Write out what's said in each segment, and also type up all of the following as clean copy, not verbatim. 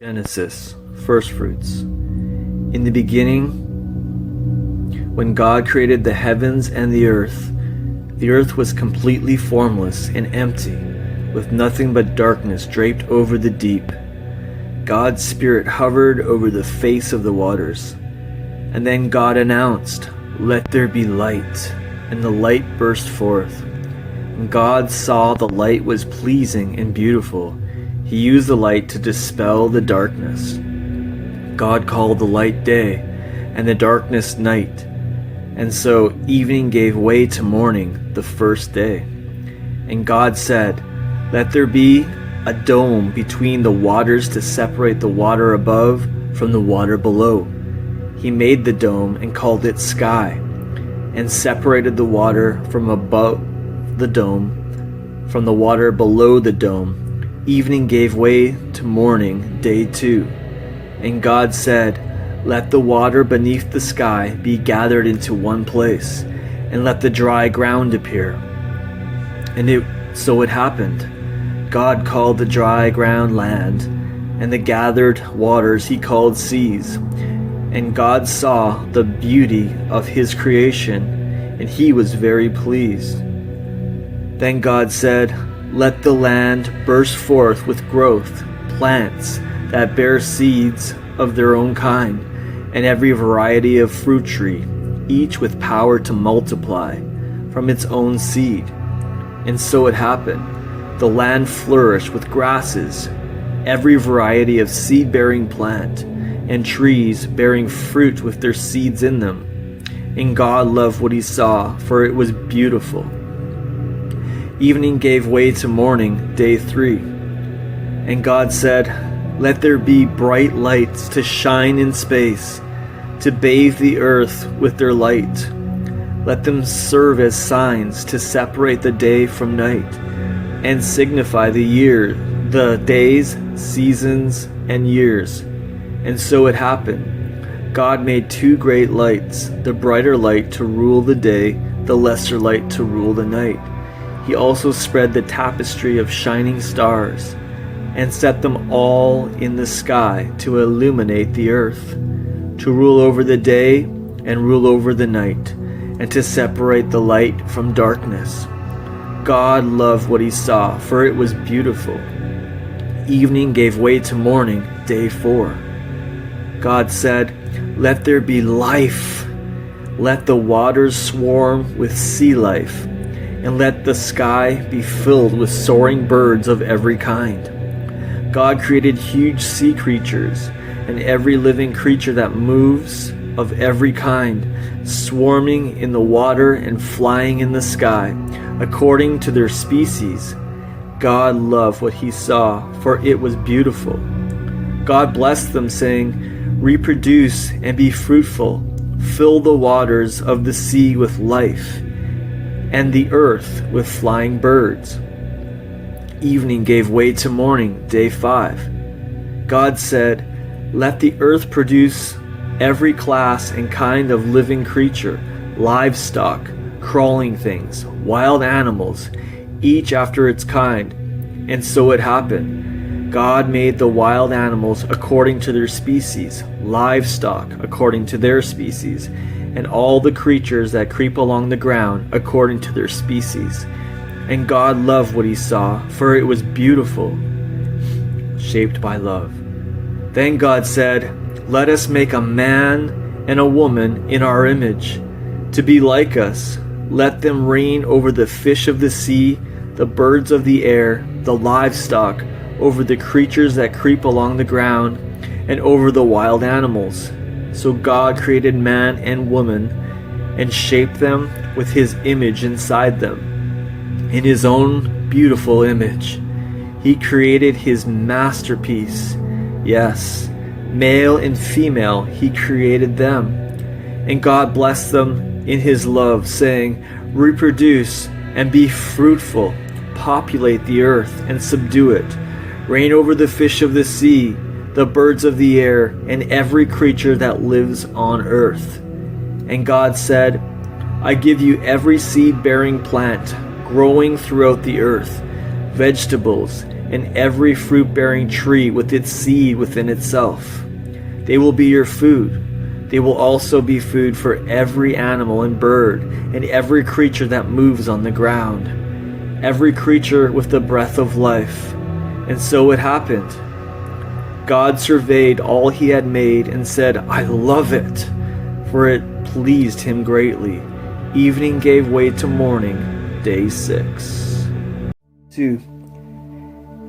Genesis, firstfruits. In the beginning, when God created the heavens and the earth was completely formless and empty, with nothing but darkness draped over the deep. God's Spirit hovered over the face of the waters. And then God announced, "Let there be light," and the light burst forth. And God saw the light was pleasing and beautiful. He used the light to dispel the darkness. God called the light day, and the darkness night. And so evening gave way to morning the first day. And God said, "Let there be a dome between the waters to separate the water above from the water below." He made the dome and called it sky, and separated the water from above the dome from the water below the dome. Evening gave way to morning, day 2. And God said, "Let the water beneath the sky be gathered into one place, and let the dry ground appear." And so it happened. God called the dry ground land, and the gathered waters he called seas. And God saw the beauty of his creation, and he was very pleased. Then God said, "Let the land burst forth with growth, plants that bear seeds of their own kind, and every variety of fruit tree, each with power to multiply from its own seed." And so it happened. The land flourished with grasses, every variety of seed-bearing plant, and trees bearing fruit with their seeds in them. And God loved what he saw, for it was beautiful. Evening gave way to morning, day 3. And God said, "Let there be bright lights to shine in space, to bathe the earth with their light. Let them serve as signs to separate the day from night, and signify the days, seasons, and years." And so it happened. God made 2 great lights, the brighter light to rule the day, the lesser light to rule the night. He also spread the tapestry of shining stars, and set them all in the sky to illuminate the earth, to rule over the day and rule over the night, and to separate the light from darkness. God loved what he saw, for it was beautiful. Evening gave way to morning, day 4. God said, "Let there be life. Let the waters swarm with sea life, and let the sky be filled with soaring birds of every kind." God created huge sea creatures, and every living creature that moves of every kind, swarming in the water and flying in the sky, according to their species. God loved what he saw, for it was beautiful. God blessed them, saying, "Reproduce and be fruitful, fill the waters of the sea with life, and the earth with flying birds." Evening gave way to morning, day 5. God said, "Let the earth produce every class and kind of living creature, livestock, crawling things, wild animals, each after its kind." And so it happened. God made the wild animals according to their species, livestock according to their species, and all the creatures that creep along the ground according to their species. And God loved what he saw, for it was beautiful, shaped by love. Then God said, "Let us make a man and a woman in our image, to be like us. Let them reign over the fish of the sea, the birds of the air, the livestock, over the creatures that creep along the ground, and over the wild animals." So God created man and woman, and shaped them with his image inside them. In his own beautiful image, he created his masterpiece. Yes, male and female, he created them. And God blessed them in his love, saying, "Reproduce and be fruitful, populate the earth and subdue it. Reign over the fish of the sea, the birds of the air, and every creature that lives on earth." And God said, "I give you every seed-bearing plant growing throughout the earth, vegetables, and every fruit-bearing tree with its seed within itself. They will be your food. They will also be food for every animal and bird, and every creature that moves on the ground, every creature with the breath of life. And so it happened. God surveyed all he had made and said, I love it, for it pleased him greatly. Evening gave way to morning, day 6. 2.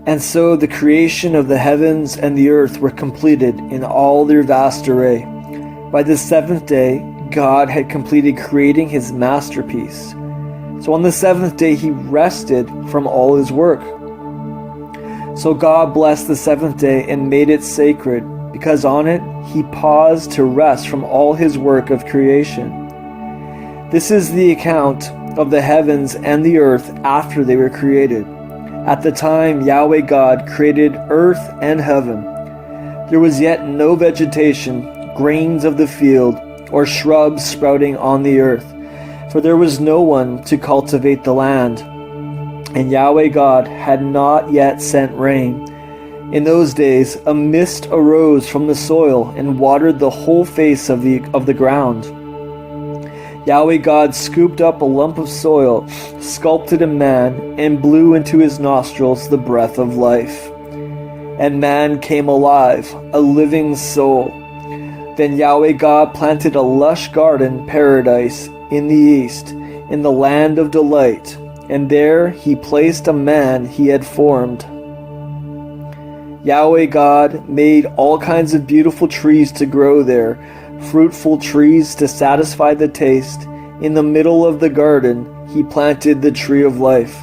And so the creation of the heavens and the earth were completed in all their vast array. By the 7th day, God had completed creating his masterpiece. So on the 7th day, he rested from all his work. So God blessed the 7th day and made it sacred, because on it he paused to rest from all his work of creation. This is the account of the heavens and the earth after they were created. At the time Yahweh God created earth and heaven, there was yet no vegetation, grains of the field, or shrubs sprouting on the earth, for there was no one to cultivate the land, and Yahweh God had not yet sent rain. In those days a mist arose from the soil and watered the whole face of the ground. Yahweh God scooped up a lump of soil, sculpted a man, and blew into his nostrils the breath of life. And man came alive, a living soul. Then Yahweh God planted a lush garden paradise in the east, in the land of delight, and there he placed a man he had formed. Yahweh God made all kinds of beautiful trees to grow there, fruitful trees to satisfy the taste. In the middle of the garden he planted the tree of life,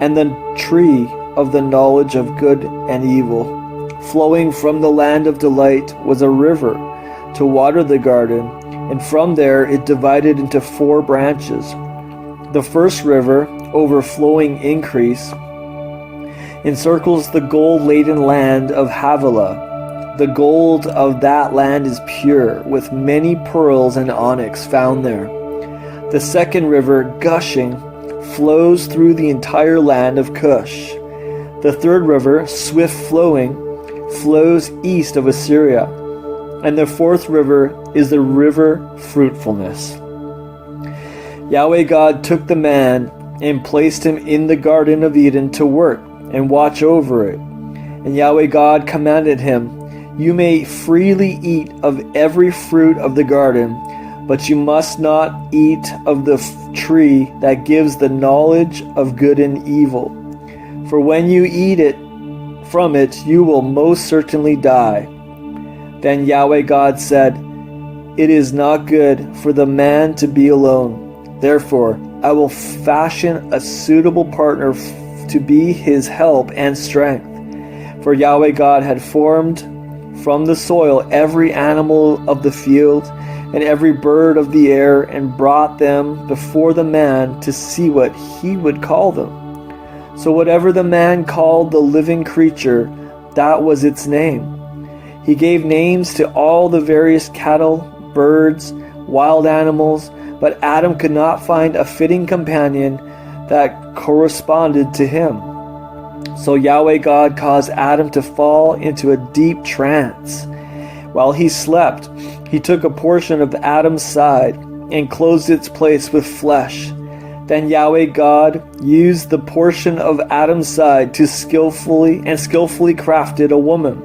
and the tree of the knowledge of good and evil. Flowing from the land of delight was a river to water the garden, and from there it divided into 4 branches. The first river, overflowing increase, encircles the gold-laden land of Havilah. The gold of that land is pure, with many pearls and onyx found there. The second river, gushing, flows through the entire land of Cush. The third river, swift-flowing, flows east of Assyria. And the fourth river is the river Fruitfulness. Yahweh God took the man and placed him in the Garden of Eden to work and watch over it. And Yahweh God commanded him, you may freely eat of every fruit of the garden, but you must not eat of the tree that gives the knowledge of good and evil. For when you eat from it, you will most certainly die. Then Yahweh God said, it is not good for the man to be alone. Therefore, I will fashion a suitable partner to be his help and strength. For Yahweh God had formed from the soil every animal of the field and every bird of the air, and brought them before the man to see what he would call them. So whatever the man called the living creature, that was its name. He gave names to all the various cattle, birds, wild animals, but Adam could not find a fitting companion that corresponded to him. So Yahweh God caused Adam to fall into a deep trance. While he slept, he took a portion of Adam's side and closed its place with flesh. Then Yahweh God used the portion of Adam's side to skillfully crafted a woman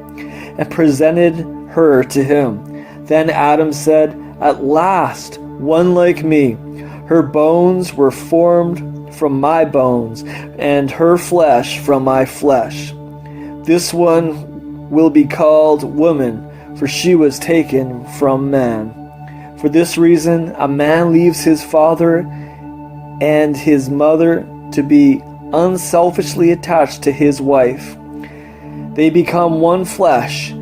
and presented her to him. Then Adam said, at last, one like me. Her bones were formed from my bones, and her flesh from my flesh. This one will be called woman, for she was taken from man. For this reason, a man leaves his father and his mother to be unselfishly attached to his wife. They become one flesh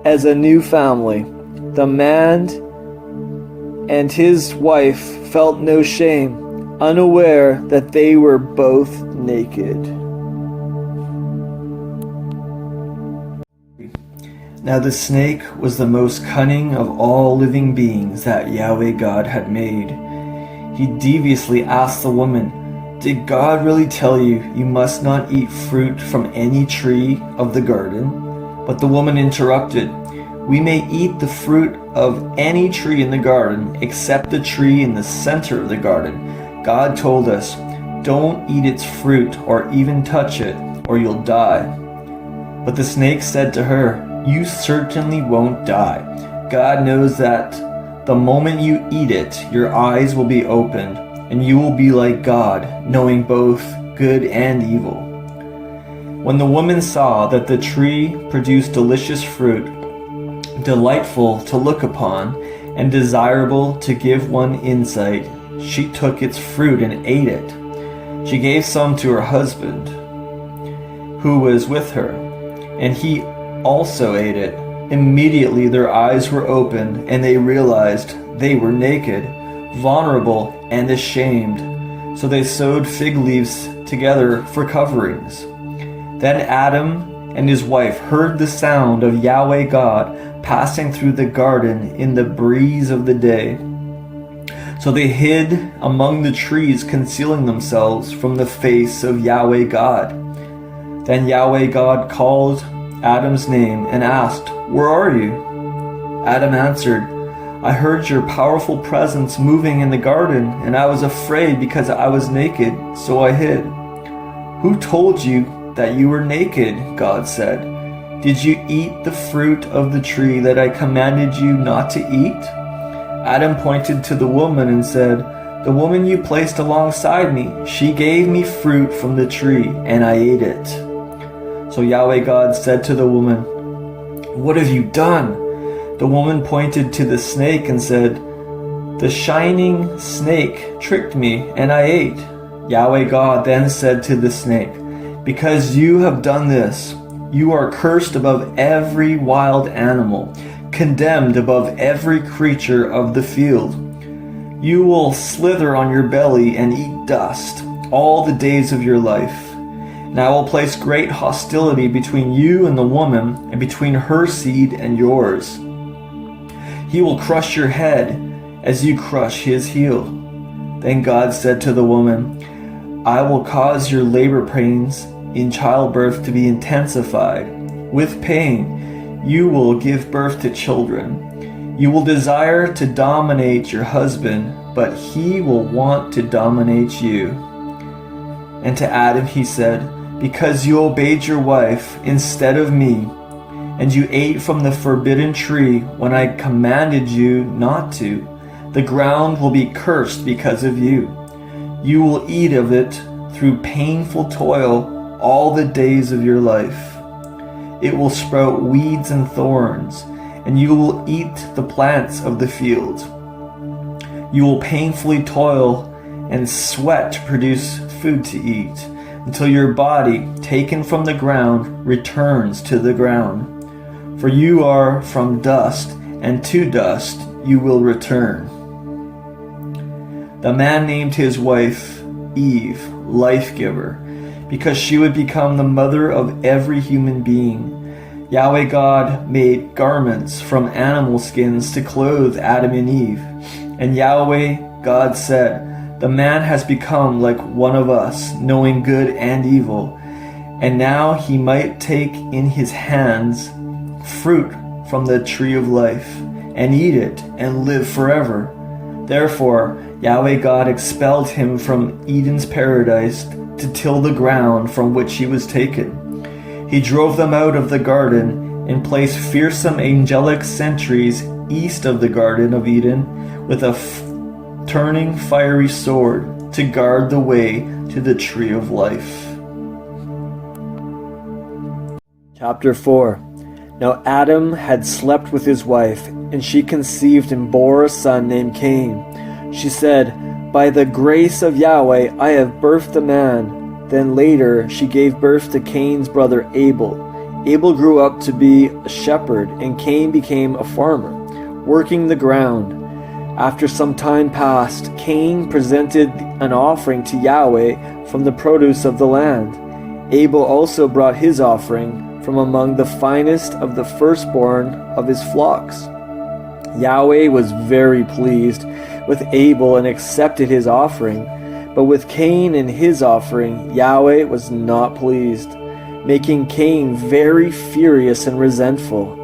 as a new family. The man and his wife felt no shame, unaware that they were both naked. Now the snake was the most cunning of all living beings that Yahweh God had made. He deviously asked the woman, Did God really tell you you must not eat fruit from any tree of the garden?" But the woman interrupted, "We may eat the fruit of any tree in the garden except the tree in the center of the garden. God told us, 'Don't eat its fruit or even touch it, or you'll die.'" But the snake said to her, "You certainly won't die. God knows that the moment you eat it, your eyes will be opened, and you will be like God, knowing both good and evil." When the woman saw that the tree produced delicious fruit, delightful to look upon, and desirable to give one insight, she took its fruit and ate it. She gave some to her husband, who was with her, and he also ate it. Immediately their eyes were opened, and they realized they were naked, vulnerable, and ashamed. So they sewed fig leaves together for coverings. Then Adam and his wife heard the sound of Yahweh God passing through the garden in the breeze of the day. So they hid among the trees, concealing themselves from the face of Yahweh God. Then Yahweh God called Adam's name and asked, "Where are you?" Adam answered, "I heard your powerful presence moving in the garden, and I was afraid because I was naked, so I hid." "Who told you that you were naked?" God said. "Did you eat the fruit of the tree that I commanded you not to eat?" Adam pointed to the woman and said, "The woman you placed alongside me, she gave me fruit from the tree, and I ate it." So Yahweh God said to the woman, "What have you done?" The woman pointed to the snake and said, "The shining snake tricked me, and I ate." Yahweh God then said to the snake, "Because you have done this, you are cursed above every wild animal, condemned above every creature of the field. You will slither on your belly and eat dust all the days of your life. And I will place great hostility between you and the woman, and between her seed and yours. He will crush your head as you crush his heel." Then God said to the woman, "I will cause your labor pains in childbirth to be intensified. With pain, you will give birth to children. You will desire to dominate your husband, but he will want to dominate you." And to Adam he said, "Because you obeyed your wife instead of me, and you ate from the forbidden tree when I commanded you not to, the ground will be cursed because of you. You will eat of it through painful toil all the days of your life. It will sprout weeds and thorns, and you will eat the plants of the field. You will painfully toil and sweat to produce food to eat, until your body, taken from the ground, returns to the ground. For you are from dust, and to dust you will return." The man named his wife Eve, life-giver, because she would become the mother of every human being. Yahweh God made garments from animal skins to clothe Adam and Eve. And Yahweh God said, "The man has become like one of us, knowing good and evil. And now he might take in his hands fruit from the tree of life, and eat it, and live forever." Therefore, Yahweh God expelled him from Eden's paradise to till the ground from which he was taken. He drove them out of the garden and placed fearsome angelic sentries east of the Garden of Eden with a turning fiery sword to guard the way to the tree of life. Chapter 4. Now Adam had slept with his wife, and she conceived and bore a son named Cain. She said, "By the grace of Yahweh I have birthed a man." Then later she gave birth to Cain's brother Abel. Abel grew up to be a shepherd, and Cain became a farmer, working the ground. After some time passed, Cain presented an offering to Yahweh from the produce of the land. Abel also brought his offering from among the finest of the firstborn of his flocks. Yahweh was very pleased with Abel and accepted his offering, But with Cain and his offering, Yahweh was not pleased, making Cain very furious and resentful.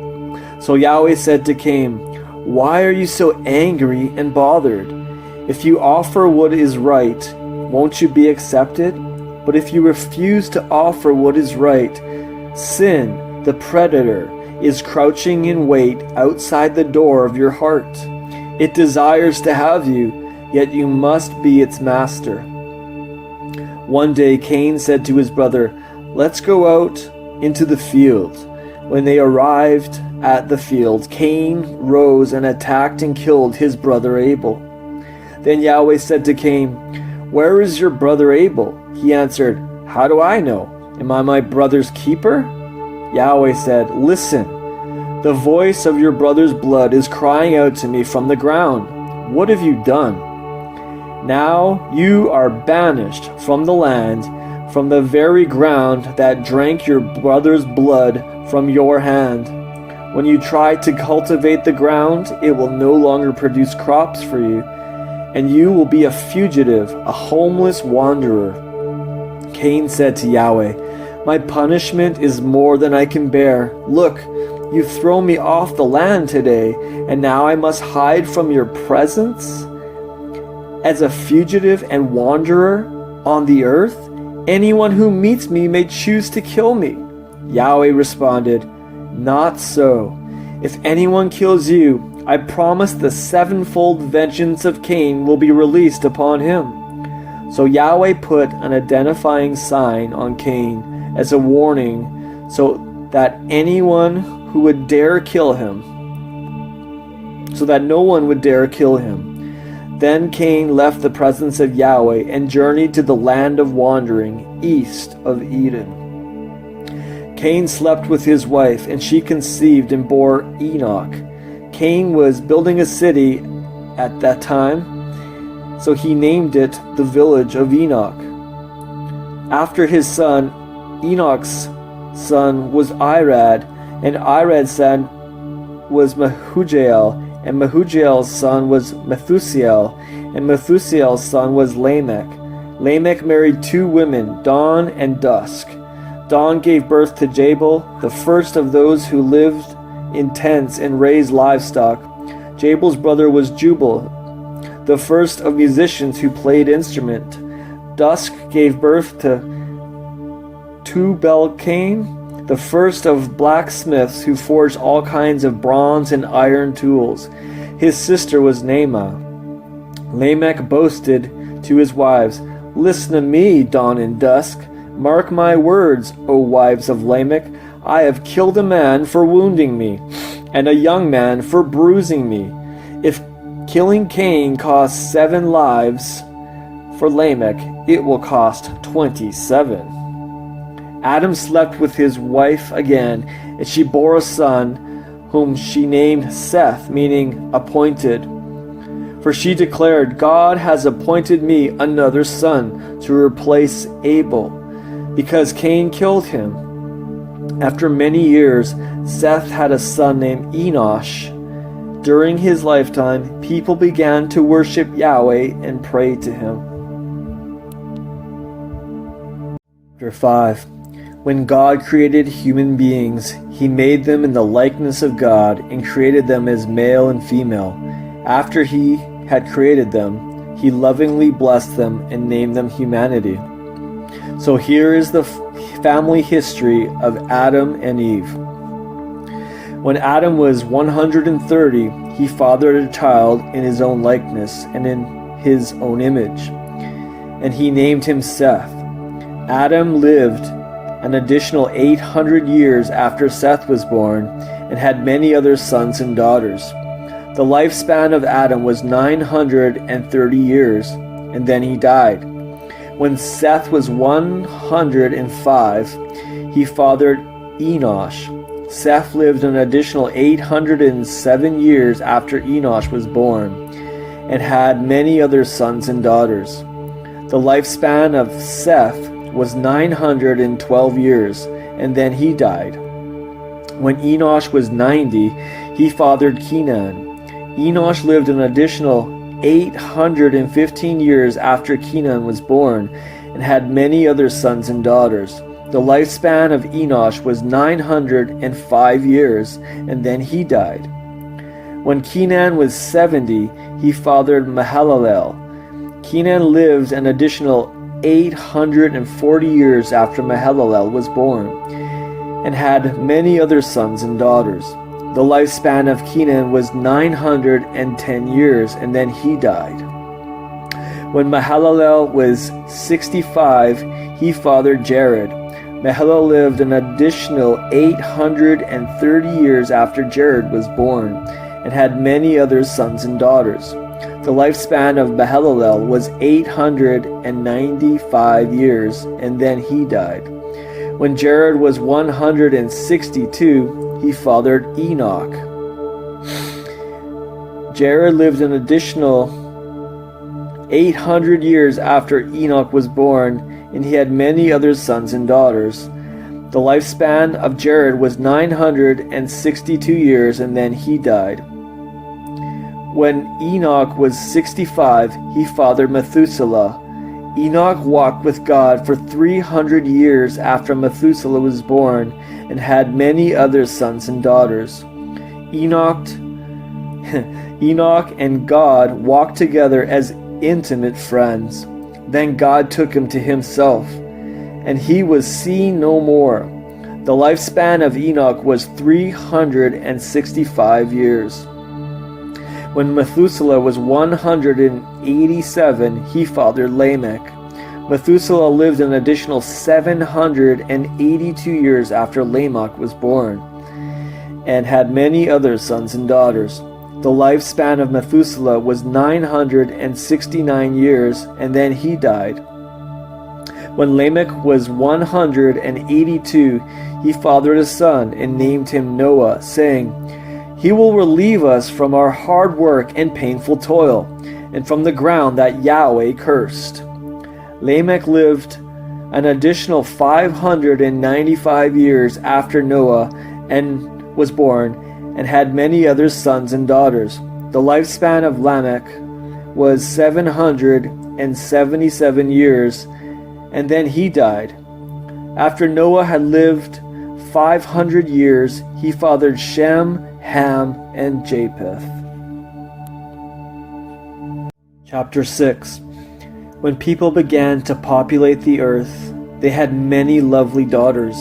So Yahweh said to Cain, "Why are you so angry and bothered? If you offer what is right, won't you be accepted? But if you refuse to offer what is right, sin, the predator, is crouching in wait outside the door of your heart. It desires to have you, yet you must be its master." One day Cain said to his brother, "Let's go out into the field." When they arrived at the field, Cain rose and attacked and killed his brother Abel. Then Yahweh said to Cain, "Where is your brother Abel?" He answered, "How do I know? Am I my brother's keeper?" Yahweh said, "Listen, the voice of your brother's blood is crying out to me from the ground. What have you done? Now you are banished from the land, from the very ground that drank your brother's blood from your hand. When you try to cultivate the ground, it will no longer produce crops for you, and you will be a fugitive, a homeless wanderer." Cain said to Yahweh, "My punishment is more than I can bear. Look, you've thrown me off the land today, and now I must hide from your presence as a fugitive and wanderer on the earth. Anyone who meets me may choose to kill me." Yahweh responded, "Not so. If anyone kills you, I promise the sevenfold vengeance of Cain will be released upon him." So Yahweh put an identifying sign on Cain as a warning, so that anyone who would dare kill him, so that no one would dare kill him. Then Cain left the presence of Yahweh and journeyed to the land of wandering, east of Eden. Cain slept with his wife, and she conceived and bore Enoch. Cain was building a city at that time, so he named it the village of Enoch. After his son, Enoch's son was Irad, and Irad's son was Mehujael, and Mehujael's son was Methusael, and Methusael's son was Lamech. Lamech married two women, Dawn and Dusk. Dawn gave birth to Jabal, the first of those who lived in tents and raised livestock. Jabal's brother was Jubal, the first of musicians who played instrument. Dusk gave birth to Tubal-Cain, the first of blacksmiths who forged all kinds of bronze and iron tools. His sister was Naamah. Lamech boasted to his wives, "Listen to me, Dawn and Dusk. Mark my words, O wives of Lamech. I have killed a man for wounding me, and a young man for bruising me. If killing Cain cost 7 lives for Lamech, it will cost 27. Adam slept with his wife again, and she bore a son, whom she named Seth, meaning appointed. For she declared, "God has appointed me another son to replace Abel, because Cain killed him." After many years, Seth had a son named Enosh. During his lifetime, people began to worship Yahweh and pray to him. Chapter 5. When God created human beings, he made them in the likeness of God and created them as male and female. After he had created them, he lovingly blessed them and named them humanity. So here is the family history of Adam and Eve. When Adam was 130, he fathered a child in his own likeness and in his own image, and he named him Seth. Adam lived an additional 800 years after Seth was born and had many other sons and daughters. The lifespan of Adam was 930 years, and then he died. When Seth was 105, he fathered Enosh. Seth lived an additional 807 years after Enosh was born, and had many other sons and daughters. The lifespan of Seth was 912 years, and then he died. When Enosh was 90, he fathered Kenan. Enosh lived an additional 815 years after Kenan was born, and had many other sons and daughters. The lifespan of Enosh was 905 years, and then he died. When Kenan was 70, he fathered Mahalalel. Kenan lived an additional 840 years after Mahalalel was born, and had many other sons and daughters. The lifespan of Kenan was 910 years, and then he died. When Mahalalel was 65, he fathered Jared. Mahalalel lived an additional 830 years after Jared was born, and had many other sons and daughters. The lifespan of Mahalalel was 895 years, and then he died. When Jared was 162, he fathered Enoch. Jared lived an additional 800 years after Enoch was born, and he had many other sons and daughters. The lifespan of Jared was 962 years, and then he died. When Enoch was 65, he fathered Methuselah. Enoch walked with God for 300 years after Methuselah was born, and had many other sons and daughters. Enoch and God walked together as intimate friends. Then God took him to himself, and he was seen no more. The lifespan of Enoch was 365 years. When Methuselah was 187, he fathered Lamech. Methuselah lived an additional 782 years after Lamech was born, and had many other sons and daughters. The lifespan of Methuselah was 969 years, and then he died. When Lamech was 182, he fathered a son, and named him Noah, saying, "He will relieve us from our hard work and painful toil, and from the ground that Yahweh cursed." Lamech lived an additional 595 years after Noah and was born, and had many other sons and daughters. The lifespan of Lamech was 777 years, and then he died. After Noah had lived 500 years, he fathered Shem, Ham, and Japheth. Chapter 6. When people began to populate the earth, they had many lovely daughters.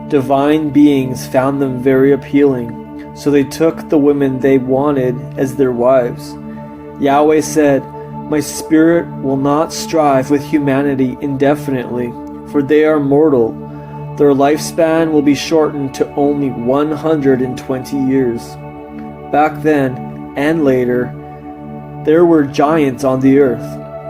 Divine beings found them very appealing, so they took the women they wanted as their wives. Yahweh said, "My spirit will not strive with humanity indefinitely, for they are mortal. Their lifespan will be shortened to only 120 years." Back then, and later, there were giants on the earth,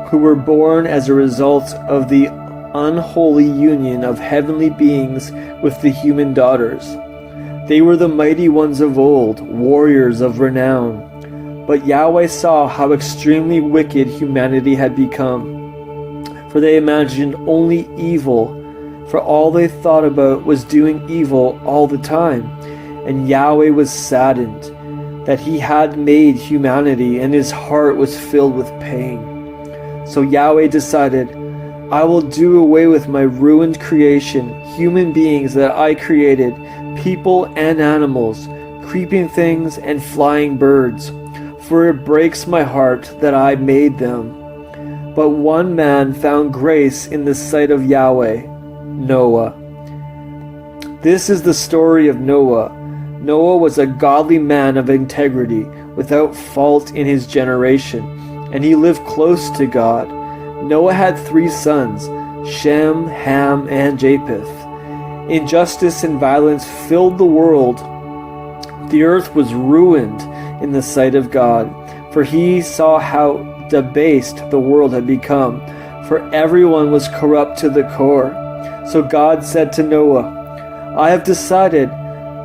who were born as a result of the unholy union of heavenly beings with the human daughters. They were the mighty ones of old, warriors of renown. But Yahweh saw how extremely wicked humanity had become, for they imagined only evil, for all they thought about was doing evil all the time. And Yahweh was saddened that he had made humanity, and his heart was filled with pain. So Yahweh decided, "I will do away with my ruined creation, human beings that I created, people and animals, creeping things and flying birds, for it breaks my heart that I made them." But one man found grace in the sight of Yahweh, Noah. This is the story of Noah. Noah was a godly man of integrity, without fault in his generation, and he lived close to God. Noah had 3 sons, Shem, Ham, and Japheth. Injustice and violence filled the world. The earth was ruined in the sight of God, for he saw how debased the world had become, for everyone was corrupt to the core. So God said to Noah, "I have decided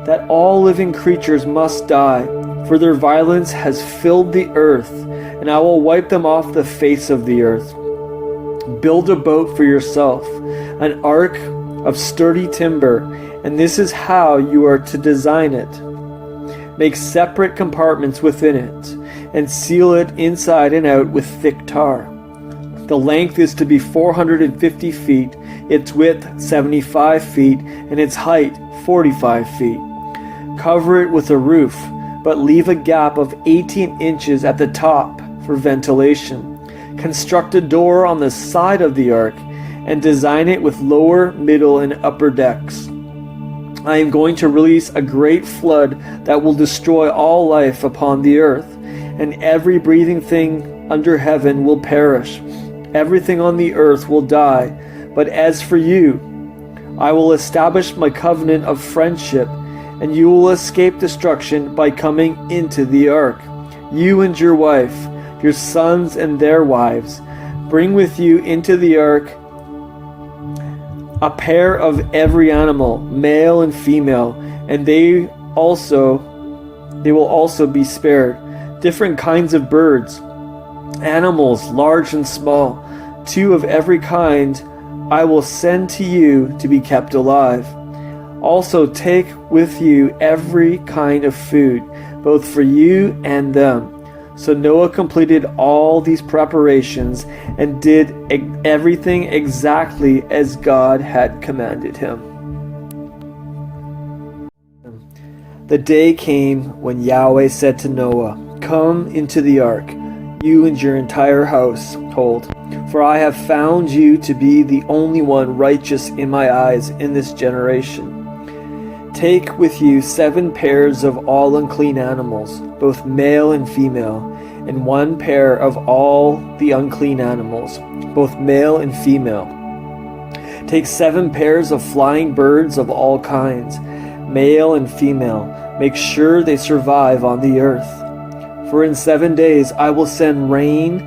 that all living creatures must die, for their violence has filled the earth, and I will wipe them off the face of the earth. Build a boat for yourself, an ark of sturdy timber, and this is how you are to design it. Make separate compartments within it, and seal it inside and out with thick tar. The length is to be 450 feet, its width 75 feet, and its height 45 feet. Cover it with a roof, but leave a gap of 18 inches at the top for ventilation. Construct a door on the side of the ark and design it with lower, middle, and upper decks. I am going to release a great flood that will destroy all life upon the earth, and every breathing thing under heaven will perish. Everything on the earth will die. But as for you, I will establish my covenant of friendship, and you will escape destruction by coming into the ark. You and your wife, your sons and their wives. Bring with you into the ark a pair of every animal, male and female, and they will also be spared. Different kinds of birds, animals large and small, 2 of every kind I will send to you to be kept alive. Also take with you every kind of food, both for you and them. So Noah completed all these preparations and did everything exactly as God had commanded him. The day came when Yahweh said to Noah, "Come into the ark, you and your entire household, for I have found you to be the only one righteous in my eyes in this generation. Take with you 7 pairs of all unclean animals, both male and female, and 1 pair of all the unclean animals, both male and female. Take 7 pairs of flying birds of all kinds, male and female. Make sure they survive on the earth. For in 7 days I will send rain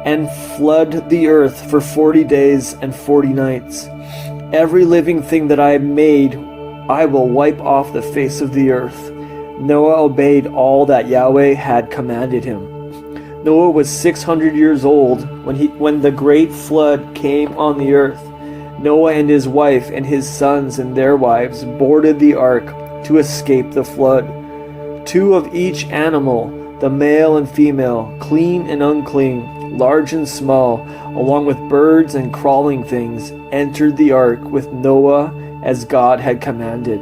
and flood the earth for 40 days and 40 nights. Every living thing that I have made I will wipe off the face of the earth." Noah obeyed all that Yahweh had commanded him. Noah was 600 years old when the great flood came on the earth. Noah and his wife and his sons and their wives boarded the ark to escape the flood. 2 of each animal, the male and female, clean and unclean, large and small, along with birds and crawling things, entered the ark with Noah as God had commanded.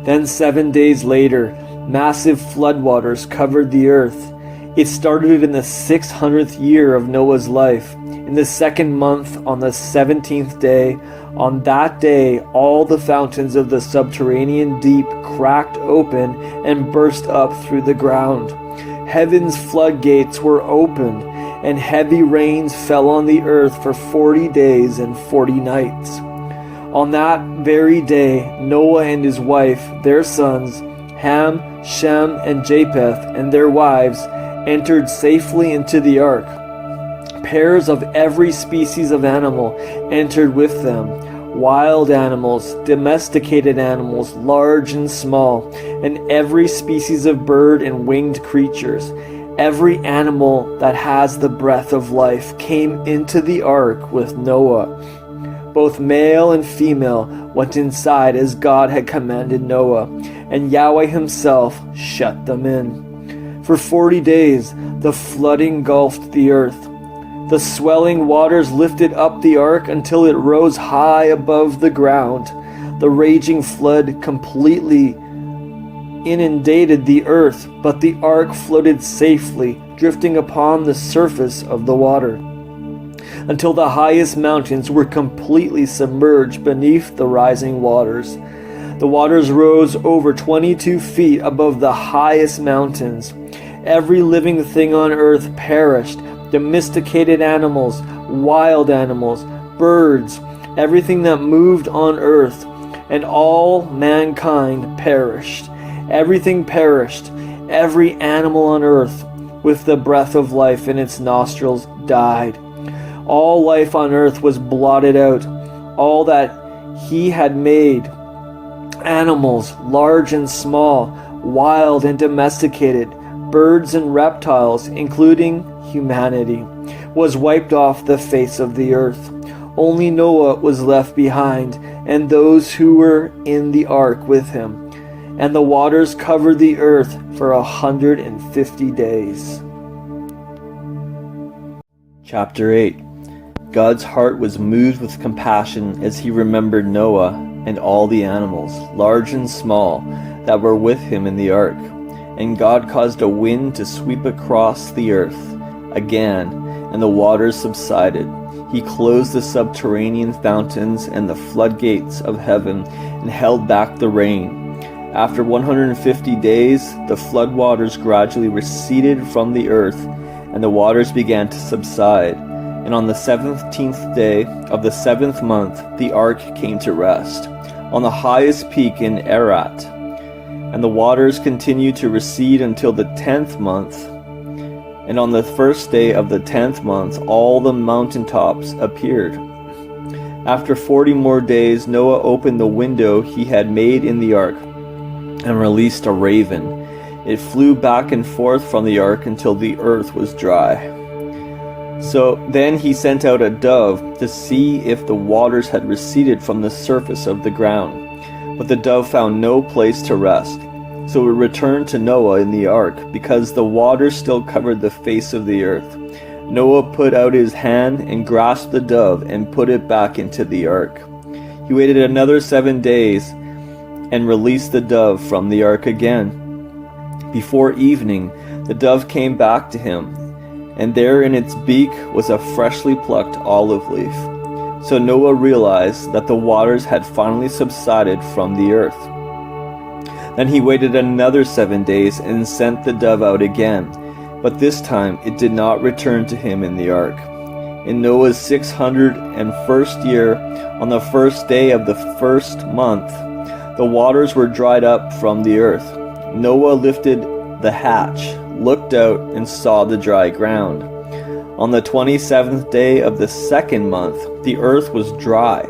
Then 7 days later, massive floodwaters covered the earth. It started in the 600th year of Noah's life, in the 2nd month on the 17th day. On that day, all the fountains of the subterranean deep cracked open and burst up through the ground. Heaven's floodgates were opened, and heavy rains fell on the earth for 40 days and 40 nights. On that very day, Noah and his wife, their sons, Ham, Shem, and Japheth, and their wives, entered safely into the ark. Pairs of every species of animal entered with them, wild animals, domesticated animals, large and small, and every species of bird and winged creatures. Every animal that has the breath of life came into the ark with Noah. Both male and female went inside as God had commanded Noah, and Yahweh himself shut them in. For 40 days the flood engulfed the earth. The swelling waters lifted up the ark until it rose high above the ground. The raging flood completely inundated the earth, but the ark floated safely, drifting upon the surface of the water, until the highest mountains were completely submerged beneath the rising waters. The waters rose over 22 feet above the highest mountains. Every living thing on earth perished, domesticated animals, wild animals, birds, everything that moved on earth, and all mankind perished. Everything perished, every animal on earth with the breath of life in its nostrils died. All life on earth was blotted out. All that he had made, animals large and small, wild and domesticated, birds and reptiles, including humanity, was wiped off the face of the earth. Only Noah was left behind, and those who were in the ark with him. and the waters covered the earth for 150 days. Chapter 8. God's heart was moved with compassion as he remembered Noah and all the animals, large and small, that were with him in the ark. And God caused a wind to sweep across the earth again, and the waters subsided. He closed the subterranean fountains and the floodgates of heaven and held back the rain. After 150 days, the floodwaters gradually receded from the earth, and the waters began to subside. And on the 17th day of the 7th month, the ark came to rest on the highest peak in Ararat. And the waters continued to recede until the 10th month. And on the first day of the 10th month, all the mountaintops appeared. After 40 more days, Noah opened the window he had made in the ark and released a raven. It flew back and forth from the ark until the earth was dry. So then he sent out a dove to see if the waters had receded from the surface of the ground. But the dove found no place to rest. So it returned to Noah in the ark, because the waters still covered the face of the earth. Noah put out his hand and grasped the dove and put it back into the ark. He waited another 7 days and released the dove from the ark again. Before evening, the dove came back to him, and there in its beak was a freshly plucked olive leaf. So Noah realized that the waters had finally subsided from the earth. Then he waited another 7 days and sent the dove out again, but this time it did not return to him in the ark. In Noah's 601st year, on the first day of the first month, the waters were dried up from the earth. Noah lifted the hatch, looked out, and saw the dry ground. On the 27th day of the second month, the earth was dry.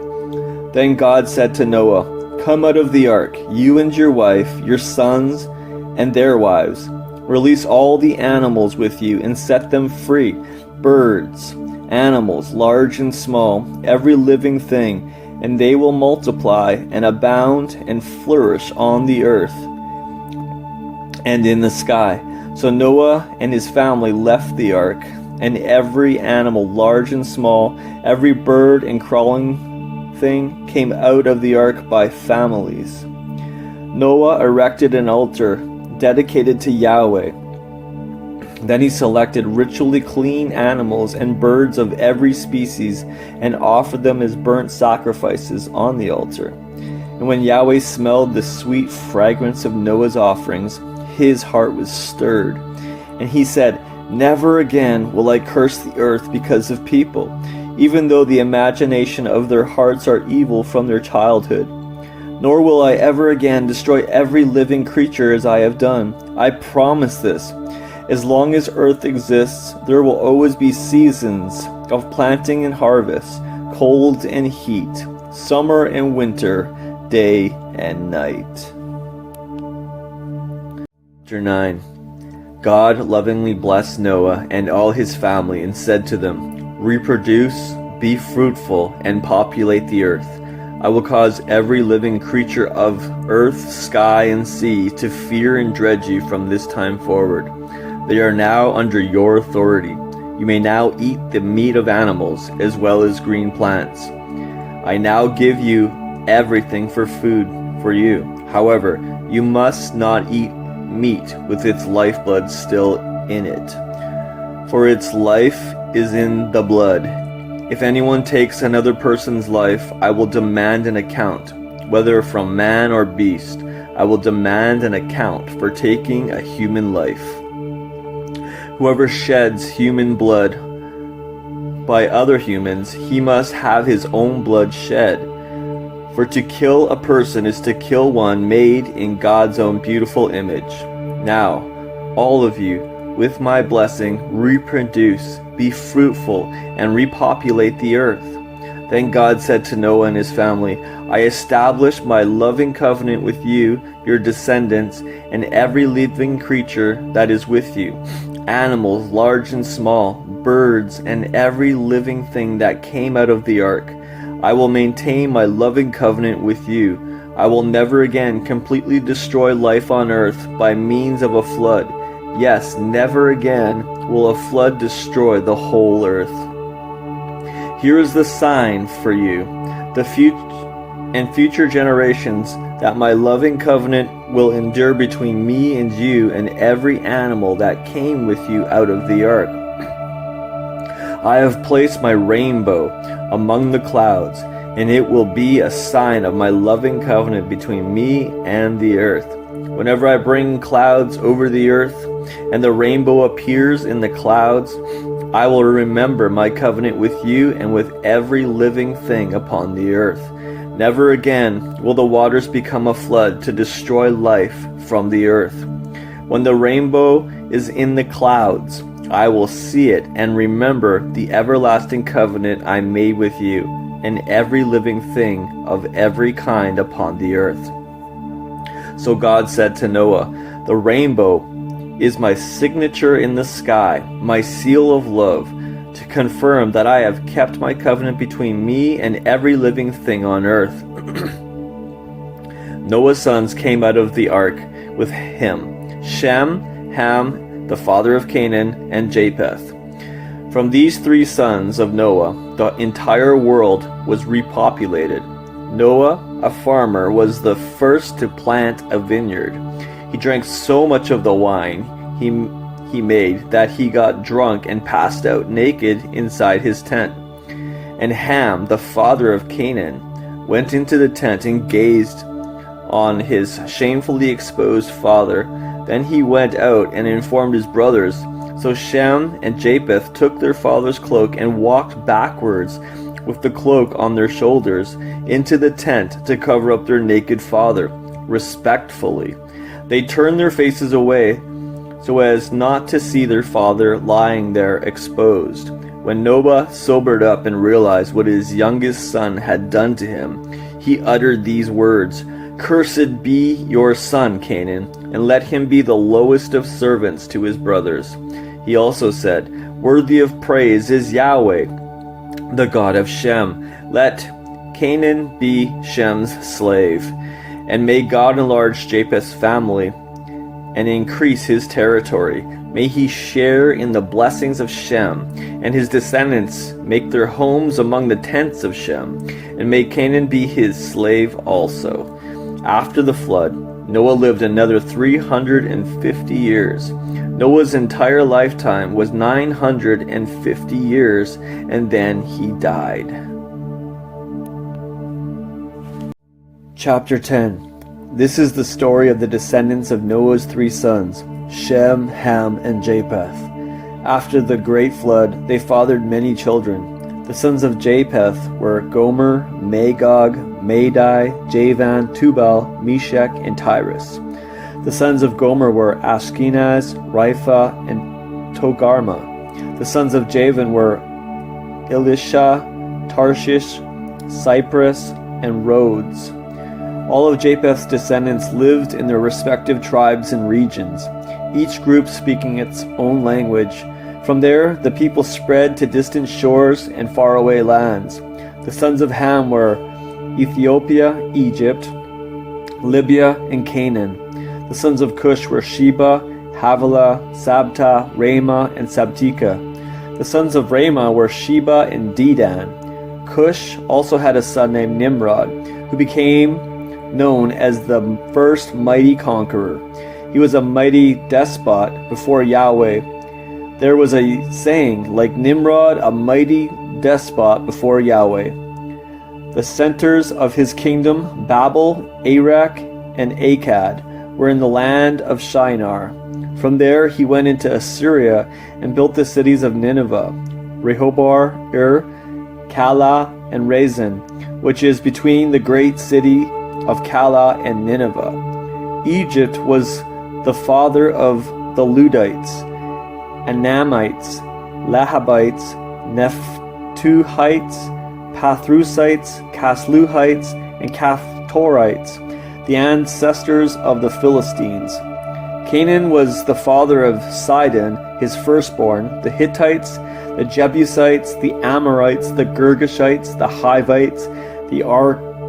Then God said to Noah, "Come out of the ark, you and your wife, your sons, and their wives. Release all the animals with you and set them free, birds, animals, large and small, every living thing, and they will multiply and abound and flourish on the earth and in the sky." So Noah and his family left the ark, and every animal, large and small, every bird and crawling thing came out of the ark by families. Noah erected an altar dedicated to Yahweh. Then he selected ritually clean animals and birds of every species and offered them as burnt sacrifices on the altar. And when Yahweh smelled the sweet fragrance of Noah's offerings, his heart was stirred. And he said, "Never again will I curse the earth because of people, even though the imagination of their hearts are evil from their childhood. Nor will I ever again destroy every living creature as I have done. I promise this. As long as earth exists, there will always be seasons of planting and harvest, cold and heat, summer and winter, day and night." Chapter 9. God lovingly blessed Noah and all his family and said to them, "Reproduce, be fruitful, and populate the earth. I will cause every living creature of earth, sky, and sea to fear and dread you from this time forward. They are now under your authority. You may now eat the meat of animals as well as green plants. I now give you everything for food for you. However, you must not eat meat with its lifeblood still in it, for its life is in the blood. If anyone takes another person's life, I will demand an account, whether from man or beast. I will demand an account for taking a human life. Whoever sheds human blood by other humans, he must have his own blood shed. For to kill a person is to kill one made in God's own beautiful image. Now, all of you, with my blessing, reproduce, be fruitful, and repopulate the earth." Then God said to Noah and his family, "I establish my loving covenant with you, your descendants, and every living creature that is with you, animals large and small, birds, and every living thing that came out of the ark. I will maintain my loving covenant with you, I will never again completely destroy life on earth by means of a flood. Yes, never again will a flood destroy the whole earth. Here is the sign for you, the future generations, that my loving covenant will endure between me and you and every animal that came with you out of the ark. I have placed my rainbow among the clouds, and it will be a sign of my loving covenant between me and the earth. Whenever I bring clouds over the earth, and the rainbow appears in the clouds, I will remember my covenant with you and with every living thing upon the earth. Never again will the waters become a flood to destroy life from the earth. When the rainbow is in the clouds, I will see it and remember the everlasting covenant I made with you and every living thing of every kind upon the earth. So God said to Noah, the rainbow is my signature in the sky, my seal of love, to confirm that I have kept my covenant between me and every living thing on earth. Noah's sons came out of the ark with him: Shem, Ham, the father of Canaan, and Japheth. From these three sons of Noah, the entire world was repopulated. Noah, a farmer, was the first to plant a vineyard. He drank so much of the wine he made that he got drunk and passed out naked inside his tent. And Ham, the father of Canaan, went into the tent and gazed on his shamefully exposed father. Then he went out and informed his brothers. So Shem and Japheth took their father's cloak and walked backwards with the cloak on their shoulders into the tent to cover up their naked father, respectfully. They turned their faces away so as not to see their father lying there exposed. When Noah sobered up and realized what his youngest son had done to him, he uttered these words: "Cursed be your son, Canaan, and let him be the lowest of servants to his brothers." He also said, "Worthy of praise is Yahweh, the God of Shem. Let Canaan be Shem's slave. And may God enlarge Japheth's family and increase his territory. May he share in the blessings of Shem, and his descendants make their homes among the tents of Shem, and may Canaan be his slave also." After the flood, Noah lived another 350 years. Noah's entire lifetime was 950 years, and then he died. Chapter 10. This is the story of the descendants of Noah's three sons, Shem, Ham, and Japheth. After the great flood, they fathered many children. The sons of Japheth were Gomer, Magog, Madai, Javan, Tubal, Meshech, and Tyrus. The sons of Gomer were Ashkenaz, Ripha, and Togarmah. The sons of Javan were Elisha, Tarshish, Cyprus, and Rhodes. All of Japheth's descendants lived in their respective tribes and regions, each group speaking its own language. From there, the people spread to distant shores and faraway lands. The sons of Ham were Ethiopia, Egypt, Libya, and Canaan. The sons of Cush were Sheba, Havilah, Sabta, Ramah, and Sabteka. The sons of Ramah were Sheba and Dedan. Cush also had a son named Nimrod, who became known as the first mighty conqueror. He was a mighty despot before Yahweh. There was a saying, like Nimrod, a mighty despot before Yahweh. The centers of his kingdom, Babel, Erech, and Akkad, were in the land of Shinar. From there he went into Assyria and built the cities of Nineveh, Rehoboth, Calah, and Rezin, which is between the great city of Calah and Nineveh. Egypt was the father of the Ludites, Anamites, Lahabites, Nephtuhites, Pathrusites, Casluhites, and Caphtorites, the ancestors of the Philistines. Canaan was the father of Sidon, his firstborn, the Hittites, the Jebusites, the Amorites, the Girgashites, the Hivites, the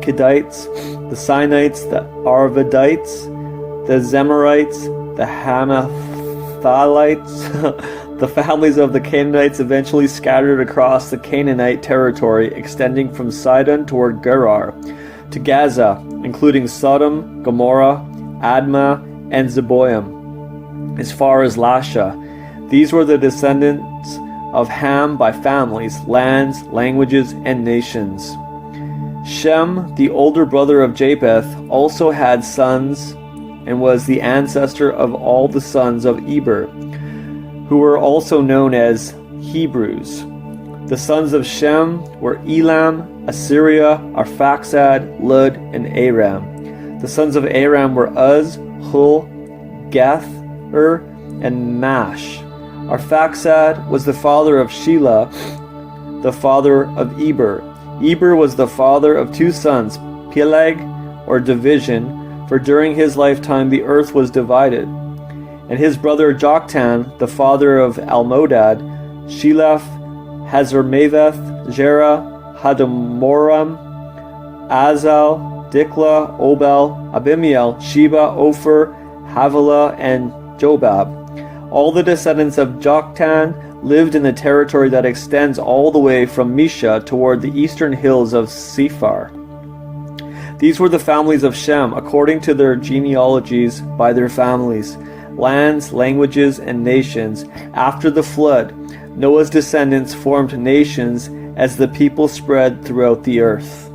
Kedathites, the Sinites, the Arvadites, the Zemarites, the Hamathalites. The families of the Canaanites eventually scattered across the Canaanite territory extending from Sidon toward Gerar to Gaza, including Sodom, Gomorrah, Admah, and Zeboim, as far as Lasha. These were the descendants of Ham by families, lands, languages, and nations. Shem, the older brother of Japheth, also had sons and was the ancestor of all the sons of Eber, who were also known as Hebrews. The sons of Shem were Elam, Assyria, Arphaxad, Lud, and Aram. The sons of Aram were Uz, Hul, Geth, and Mash. Arphaxad was the father of Shelah, the father of Eber. Eber was the father of two sons, Peleg, or division, for during his lifetime the earth was divided. And his brother Joktan, the father of Almodad, Sheleph, Hazarmaveth, Jerah, Hadamoram, Azal, Dikla, Obal, Abimiel, Sheba, Ophir, Havilah, and Jobab. All the descendants of Joktan lived in the territory that extends all the way from Misha toward the eastern hills of Sephar. These were the families of Shem, according to their genealogies by their families, lands, languages, and nations. After the flood, Noah's descendants formed nations as the people spread throughout the earth.